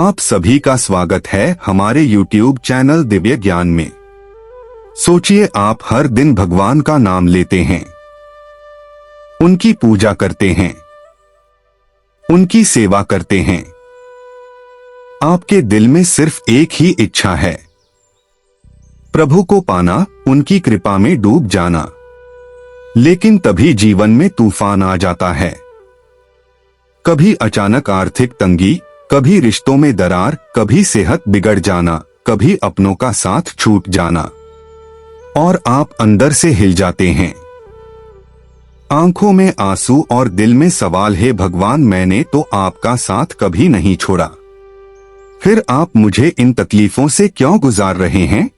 आप सभी का स्वागत है हमारे YouTube चैनल दिव्य ज्ञान में। सोचिए, आप हर दिन भगवान का नाम लेते हैं, उनकी पूजा करते हैं, उनकी सेवा करते हैं। आपके दिल में सिर्फ एक ही इच्छा है, प्रभु को पाना, उनकी कृपा में डूब जाना। लेकिन तभी जीवन में तूफान आ जाता है। कभी अचानक आर्थिक तंगी, कभी रिश्तों में दरार, कभी सेहत बिगड़ जाना, कभी अपनों का साथ छूट जाना, और आप अंदर से हिल जाते हैं। आंखों में आंसू और दिल में सवाल है, भगवान मैंने तो आपका साथ कभी नहीं छोड़ा, फिर आप मुझे इन तकलीफों से क्यों गुजार रहे हैं?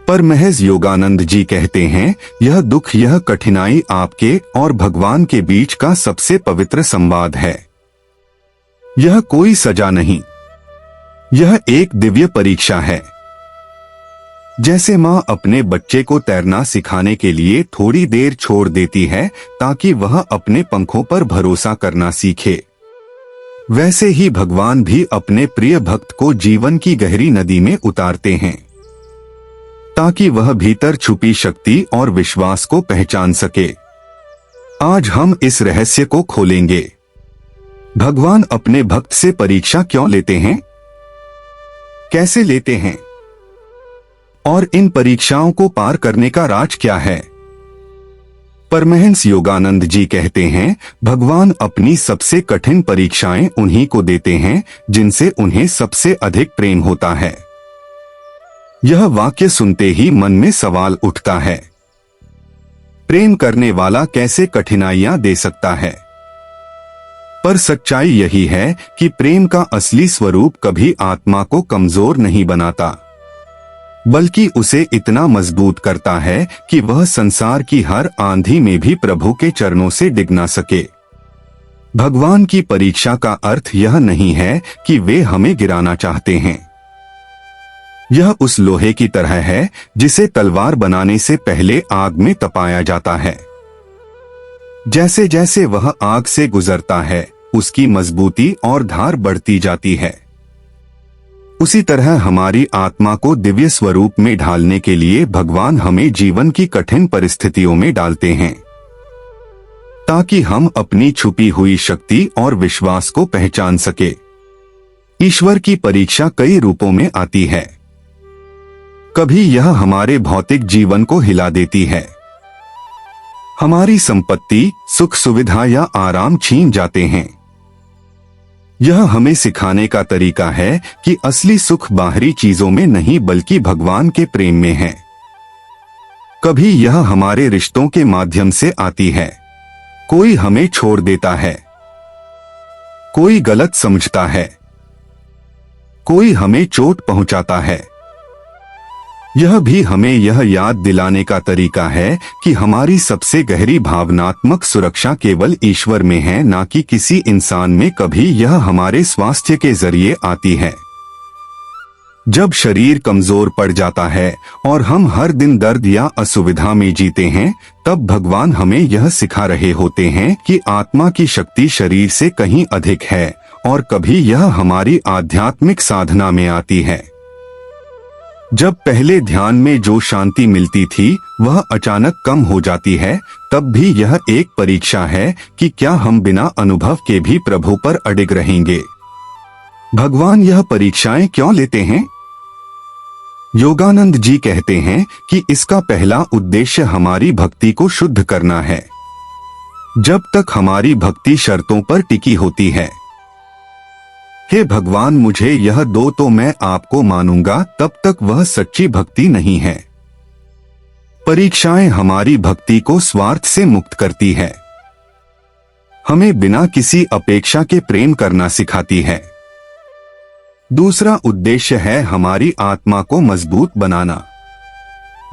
पर महज योगानंद जी कहते हैं, यह दुख, यह कठिनाई आपके और भगवान के बीच का सबसे पवित्र संवाद है। यह कोई सजा नहीं, यह एक दिव्य परीक्षा है। जैसे माँ अपने बच्चे को तैरना सिखाने के लिए थोड़ी देर छोड़ देती है ताकि वह अपने पंखों पर भरोसा करना सीखे, वैसे ही भगवान भी अपने प्रिय भक्त को जीवन की गहरी नदी में उतारते हैं ताकि वह भीतर छुपी शक्ति और विश्वास को पहचान सके। आज हम इस रहस्य को खोलेंगे। भगवान अपने भक्त से परीक्षा क्यों लेते हैं, कैसे लेते हैं, और इन परीक्षाओं को पार करने का राज क्या है? परमहंस योगानंद जी कहते हैं, भगवान अपनी सबसे कठिन परीक्षाएं उन्हीं को देते हैं जिनसे उन्हें सबसे अधिक प्रेम होता है। यह वाक्य सुनते ही मन में सवाल उठता है, प्रेम करने वाला कैसे कठिनाइयां दे सकता है? पर सच्चाई यही है कि प्रेम का असली स्वरूप कभी आत्मा को कमजोर नहीं बनाता, बल्कि उसे इतना मजबूत करता है कि वह संसार की हर आंधी में भी प्रभु के चरणों से डिग ना सके। भगवान की परीक्षा का अर्थ यह नहीं है कि वे हमें गिराना चाहते हैं। यह उस लोहे की तरह है जिसे तलवार बनाने से पहले आग में तपाया जाता है। जैसे जैसे वह आग से गुजरता है, उसकी मजबूती और धार बढ़ती जाती है। उसी तरह हमारी आत्मा को दिव्य स्वरूप में ढालने के लिए भगवान हमें जीवन की कठिन परिस्थितियों में डालते हैं ताकि हम अपनी छुपी हुई शक्ति और विश्वास को पहचान सके। ईश्वर की परीक्षा कई रूपों में आती है। कभी यह हमारे भौतिक जीवन को हिला देती है, हमारी संपत्ति, सुख सुविधा या आराम छीन जाते हैं। यह हमें सिखाने का तरीका है कि असली सुख बाहरी चीजों में नहीं बल्कि भगवान के प्रेम में है। कभी यह हमारे रिश्तों के माध्यम से आती है। कोई हमें छोड़ देता है, कोई गलत समझता है, कोई हमें चोट पहुंचाता है। यह भी हमें यह याद दिलाने का तरीका है कि हमारी सबसे गहरी भावनात्मक सुरक्षा केवल ईश्वर में है, ना कि किसी इंसान में। कभी यह हमारे स्वास्थ्य के जरिए आती है। जब शरीर कमजोर पड़ जाता है और हम हर दिन दर्द या असुविधा में जीते हैं, तब भगवान हमें यह सिखा रहे होते हैं कि आत्मा की शक्ति शरीर से कहीं अधिक है। और कभी यह हमारी आध्यात्मिक साधना में आती है। जब पहले ध्यान में जो शांति मिलती थी वह अचानक कम हो जाती है, तब भी यह एक परीक्षा है कि क्या हम बिना अनुभव के भी प्रभु पर अडिग रहेंगे। भगवान यह परीक्षाएं क्यों लेते हैं? योगानंद जी कहते हैं कि इसका पहला उद्देश्य हमारी भक्ति को शुद्ध करना है। जब तक हमारी भक्ति शर्तों पर टिकी होती है, हे भगवान मुझे यह दो तो मैं आपको मानूंगा, तब तक वह सच्ची भक्ति नहीं है। परीक्षाएं हमारी भक्ति को स्वार्थ से मुक्त करती है, हमें बिना किसी अपेक्षा के प्रेम करना सिखाती है। दूसरा उद्देश्य है हमारी आत्मा को मजबूत बनाना।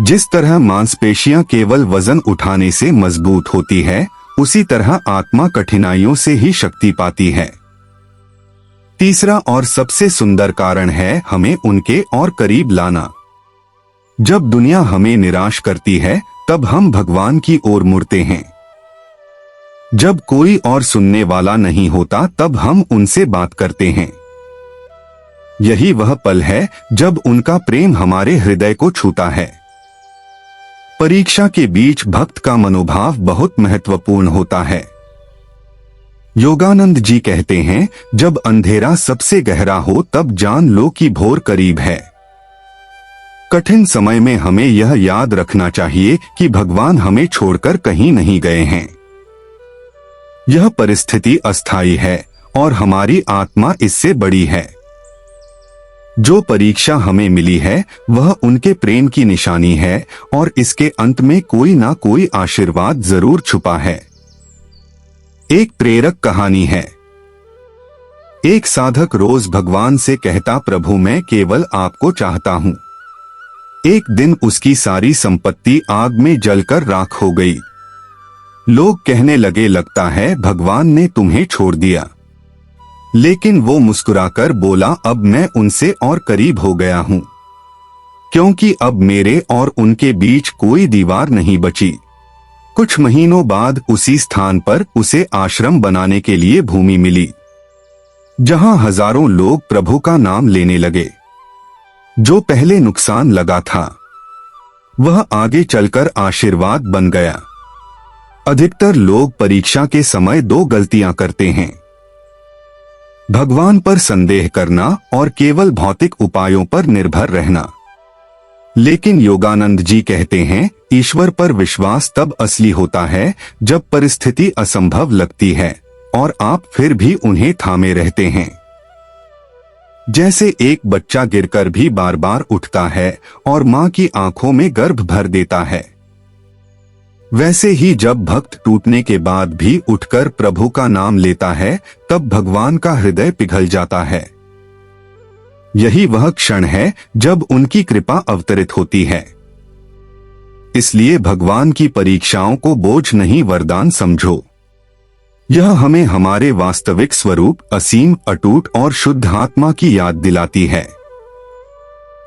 जिस तरह मांसपेशियां केवल वजन उठाने से मजबूत होती है, उसी तरह आत्मा कठिनाइयों से ही शक्ति पाती है। तीसरा और सबसे सुंदर कारण है हमें उनके और करीब लाना। जब दुनिया हमें निराश करती है, तब हम भगवान की ओर मुड़ते हैं। जब कोई और सुनने वाला नहीं होता, तब हम उनसे बात करते हैं। यही वह पल है जब उनका प्रेम हमारे हृदय को छूता है। परीक्षा के बीच भक्त का मनोभाव बहुत महत्वपूर्ण होता है। योगानंद जी कहते हैं, जब अंधेरा सबसे गहरा हो तब जान लो कि भोर करीब है। कठिन समय में हमें यह याद रखना चाहिए कि भगवान हमें छोड़कर कहीं नहीं गए हैं। यह परिस्थिति अस्थायी है और हमारी आत्मा इससे बड़ी है। जो परीक्षा हमें मिली है वह उनके प्रेम की निशानी है और इसके अंत में कोई ना कोई आशीर्वाद जरूर छुपा है। एक प्रेरक कहानी है। एक साधक रोज भगवान से कहता, प्रभु मैं केवल आपको चाहता हूँ। एक दिन उसकी सारी संपत्ति आग में जलकर राख हो गई। लोग कहने लगे, लगता है भगवान ने तुम्हें छोड़ दिया। लेकिन वो मुस्कुराकर बोला, अब मैं उनसे और करीब हो गया हूँ, क्योंकि अब मेरे और उनके बीच कोई दीवार नहीं बची। कुछ महीनों बाद उसी स्थान पर उसे आश्रम बनाने के लिए भूमि मिली, जहां हजारों लोग प्रभु का नाम लेने लगे। जो पहले नुकसान लगा था वह आगे चलकर आशीर्वाद बन गया। अधिकतर लोग परीक्षा के समय दो गलतियां करते हैं, भगवान पर संदेह करना और केवल भौतिक उपायों पर निर्भर रहना। लेकिन योगानंद जी कहते हैं, ईश्वर पर विश्वास तब असली होता है जब परिस्थिति असंभव लगती है और आप फिर भी उन्हें थामे रहते हैं। जैसे एक बच्चा गिरकर भी बार बार उठता है और मां की आंखों में गर्भ भर देता है, वैसे ही जब भक्त टूटने के बाद भी उठकर प्रभु का नाम लेता है तब भगवान का हृदय पिघल जाता है। यही वह क्षण है जब उनकी कृपा अवतरित होती है। इसलिए भगवान की परीक्षाओं को बोझ नहीं, वरदान समझो। यह हमें हमारे वास्तविक स्वरूप, असीम, अटूट और शुद्ध आत्मा की याद दिलाती है।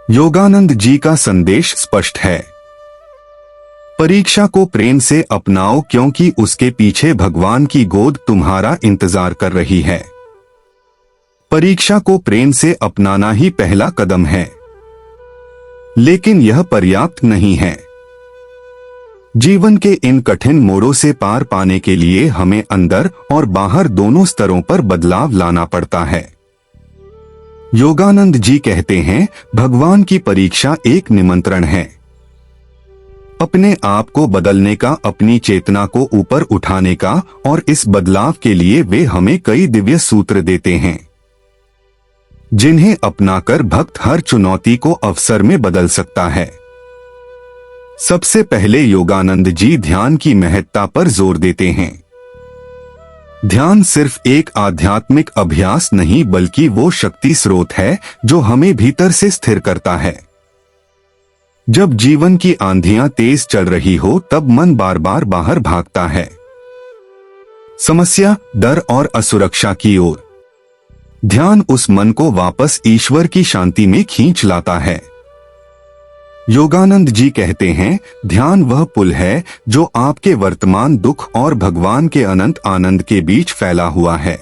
योगानंद जी का संदेश स्पष्ट है, परीक्षा को प्रेम से अपनाओ क्योंकि उसके पीछे भगवान की गोद तुम्हारा इंतजार कर रही है। परीक्षा को प्रेम से अपनाना ही पहला कदम है, लेकिन यह पर्याप्त नहीं है। जीवन के इन कठिन मोड़ों से पार पाने के लिए हमें अंदर और बाहर दोनों स्तरों पर बदलाव लाना पड़ता है। योगानंद जी कहते हैं, भगवान की परीक्षा एक निमंत्रण है, अपने आप को बदलने का, अपनी चेतना को ऊपर उठाने का, और इस बदलाव के लिए वे हमें कई दिव्य सूत्र देते हैं, जिन्हें अपनाकर भक्त हर चुनौती को अवसर में बदल सकता है। सबसे पहले योगानंद जी ध्यान की महत्ता पर जोर देते हैं। ध्यान सिर्फ एक आध्यात्मिक अभ्यास नहीं, बल्कि वो शक्ति स्रोत है जो हमें भीतर से स्थिर करता है। जब जीवन की आंधियां तेज चल रही हो तब मन बार बार बाहर भागता है, समस्या, डर और असुरक्षा की ओर। ध्यान उस मन को वापस ईश्वर की शांति में खींच लाता है। योगानंद जी कहते हैं, ध्यान वह पुल है जो आपके वर्तमान दुख और भगवान के अनंत आनंद के बीच फैला हुआ है।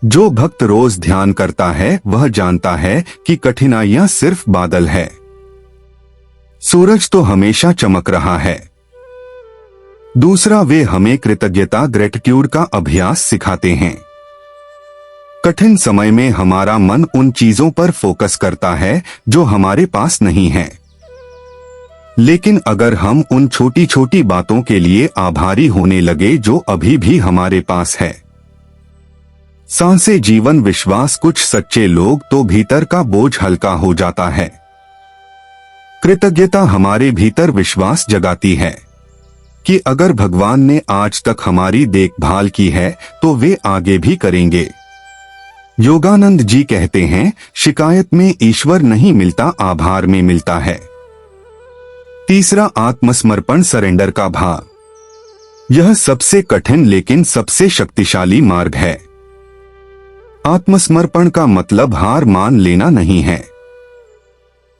जो भक्त रोज ध्यान करता है वह जानता है कि कठिनाइयां सिर्फ बादल है, सूरज तो हमेशा चमक रहा है। दूसरा, वे हमें कृतज्ञता, ग्रेटिट्यूड का अभ्यास सिखाते हैं। कठिन समय में हमारा मन उन चीजों पर फोकस करता है जो हमारे पास नहीं है, लेकिन अगर हम उन छोटी छोटी बातों के लिए आभारी होने लगे जो अभी भी हमारे पास है, सांसें, जीवन, विश्वास, कुछ सच्चे लोग, तो भीतर का बोझ हल्का हो जाता है। कृतज्ञता हमारे भीतर विश्वास जगाती है कि अगर भगवान ने आज तक हमारी देखभाल की है तो वे आगे भी करेंगे। योगानंद जी कहते हैं, शिकायत में ईश्वर नहीं मिलता, आभार में मिलता है। तीसरा, आत्मसमर्पण, सरेंडर का भाव। यह सबसे कठिन लेकिन सबसे शक्तिशाली मार्ग है। आत्मसमर्पण का मतलब हार मान लेना नहीं है,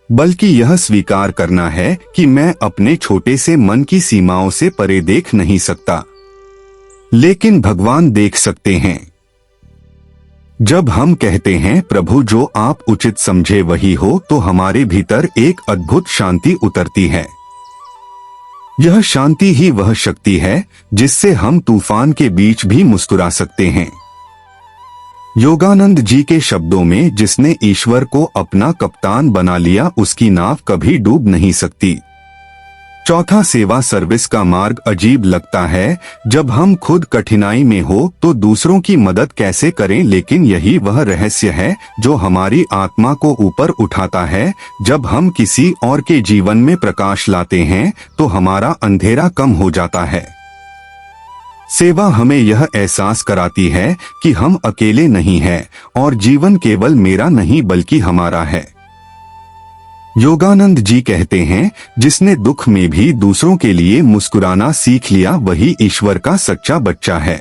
बल्कि यह स्वीकार करना है कि मैं अपने छोटे से मन की सीमाओं से परे देख नहीं सकता, लेकिन भगवान देख सकते हैं। जब हम कहते हैं प्रभु जो आप उचित समझे वही हो, तो हमारे भीतर एक अद्भुत शांति उतरती है। यह शांति ही वह शक्ति है जिससे हम तूफान के बीच भी मुस्कुरा सकते हैं। योगानंद जी के शब्दों में, जिसने ईश्वर को अपना कप्तान बना लिया उसकी नाव कभी डूब नहीं सकती। चौथा, सेवा सर्विस का मार्ग अजीब लगता है। जब हम खुद कठिनाई में हो तो दूसरों की मदद कैसे करें, लेकिन यही वह रहस्य है जो हमारी आत्मा को ऊपर उठाता है। जब हम किसी और के जीवन में प्रकाश लाते हैं तो हमारा अंधेरा कम हो जाता है। सेवा हमें यह एहसास कराती है कि हम अकेले नहीं हैं और जीवन केवल मेरा नहीं बल्कि हमारा है। योगानंद जी कहते हैं, जिसने दुख में भी दूसरों के लिए मुस्कुराना सीख लिया वही ईश्वर का सच्चा बच्चा है।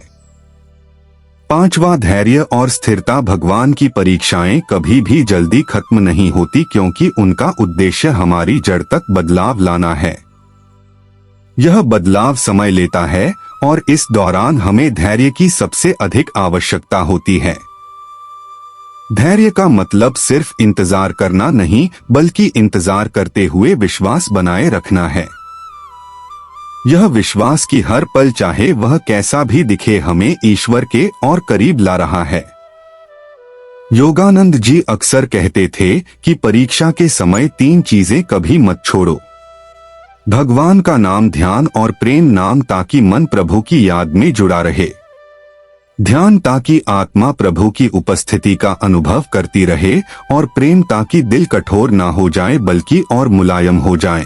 पांचवा, धैर्य और स्थिरता। भगवान की परीक्षाएं कभी भी जल्दी खत्म नहीं होती क्योंकि उनका उद्देश्य हमारी जड़ तक बदलाव लाना है। यह बदलाव समय लेता है और इस दौरान हमें धैर्य की सबसे अधिक आवश्यकता होती है। धैर्य का मतलब सिर्फ इंतजार करना नहीं बल्कि इंतजार करते हुए विश्वास बनाए रखना है। यह विश्वास कि हर पल चाहे वह कैसा भी दिखे हमें ईश्वर के और करीब ला रहा है। योगानंद जी अक्सर कहते थे कि परीक्षा के समय 3 चीजें कभी मत छोड़ो। भगवान का नाम, ध्यान और प्रेम। नाम ताकि मन प्रभु की याद में जुड़ा रहे, ध्यान ताकि आत्मा प्रभु की उपस्थिति का अनुभव करती रहे और प्रेम ताकि दिल कठोर ना हो जाए बल्कि और मुलायम हो जाए।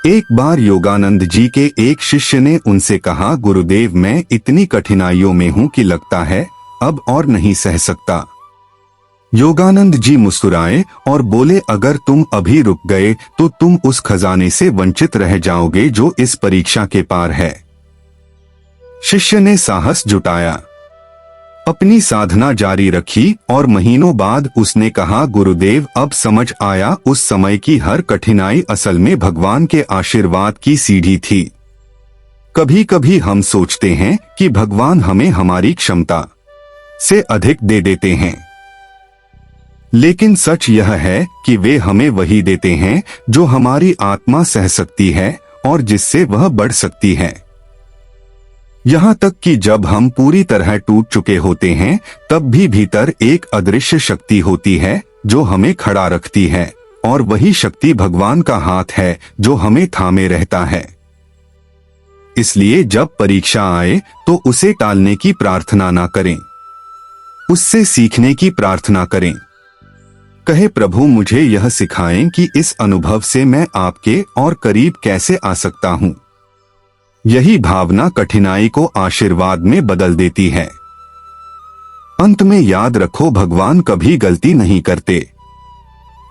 एक बार योगानंद जी के एक शिष्य ने उनसे कहा, गुरुदेव मैं इतनी कठिनाइयों में हूं कि लगता है अब और नहीं सह सकता। योगानंद जी मुस्कुराए और बोले, अगर तुम अभी रुक गए तो तुम उस खजाने से वंचित रह जाओगे जो इस परीक्षा के पार है। शिष्य ने साहस जुटाया, अपनी साधना जारी रखी और महीनों बाद उसने कहा, गुरुदेव अब समझ आया उस समय की हर कठिनाई असल में भगवान के आशीर्वाद की सीढ़ी थी। कभी कभी हम सोचते हैं कि भगवान हमें हमारी क्षमता से अधिक दे देते हैं, लेकिन सच यह है कि वे हमें वही देते हैं जो हमारी आत्मा सह सकती है और जिससे वह बढ़ सकती है। यहाँ तक कि जब हम पूरी तरह टूट चुके होते हैं तब भी भीतर एक अदृश्य शक्ति होती है जो हमें खड़ा रखती है, और वही शक्ति भगवान का हाथ है जो हमें थामे रहता है। इसलिए जब परीक्षा आए तो उसे टालने की प्रार्थना ना करें, उससे सीखने की प्रार्थना करें। कहे, प्रभु मुझे यह सिखाएं कि इस अनुभव से मैं आपके और करीब कैसे आ सकता हूँ। यही भावना कठिनाई को आशीर्वाद में बदल देती है। अंत में याद रखो, भगवान कभी गलती नहीं करते।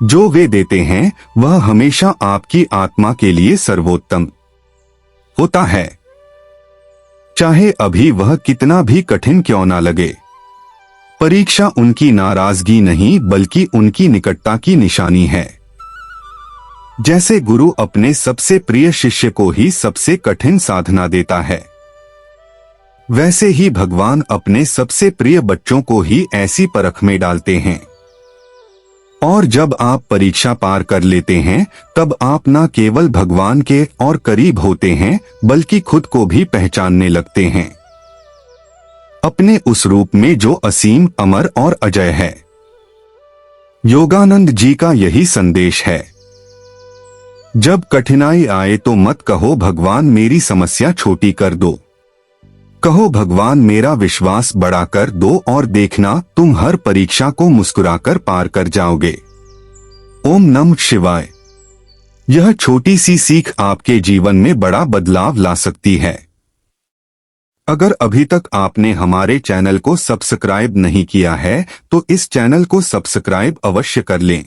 जो वे देते हैं वह हमेशा आपकी आत्मा के लिए सर्वोत्तम होता है, चाहे अभी वह कितना भी कठिन क्यों ना लगे। परीक्षा उनकी नाराजगी नहीं बल्कि उनकी निकटता की निशानी है। जैसे गुरु अपने सबसे प्रिय शिष्य को ही सबसे कठिन साधना देता है, वैसे ही भगवान अपने सबसे प्रिय बच्चों को ही ऐसी परख में डालते हैं। और जब आप परीक्षा पार कर लेते हैं तब आप न केवल भगवान के और करीब होते हैं बल्कि खुद को भी पहचानने लगते हैं, अपने उस रूप में जो असीम, अमर और अजय है। योगानंद जी का यही संदेश है। जब कठिनाई आए तो मत कहो भगवान मेरी समस्या छोटी कर दो, कहो भगवान मेरा विश्वास बढ़ा कर दो और देखना तुम हर परीक्षा को मुस्कुराकर पार कर जाओगे। ओम नमः शिवाय। यह छोटी सी सीख आपके जीवन में बड़ा बदलाव ला सकती है। अगर अभी तक आपने हमारे चैनल को सब्सक्राइब नहीं किया है तो इस चैनल को सब्सक्राइब अवश्य कर लें।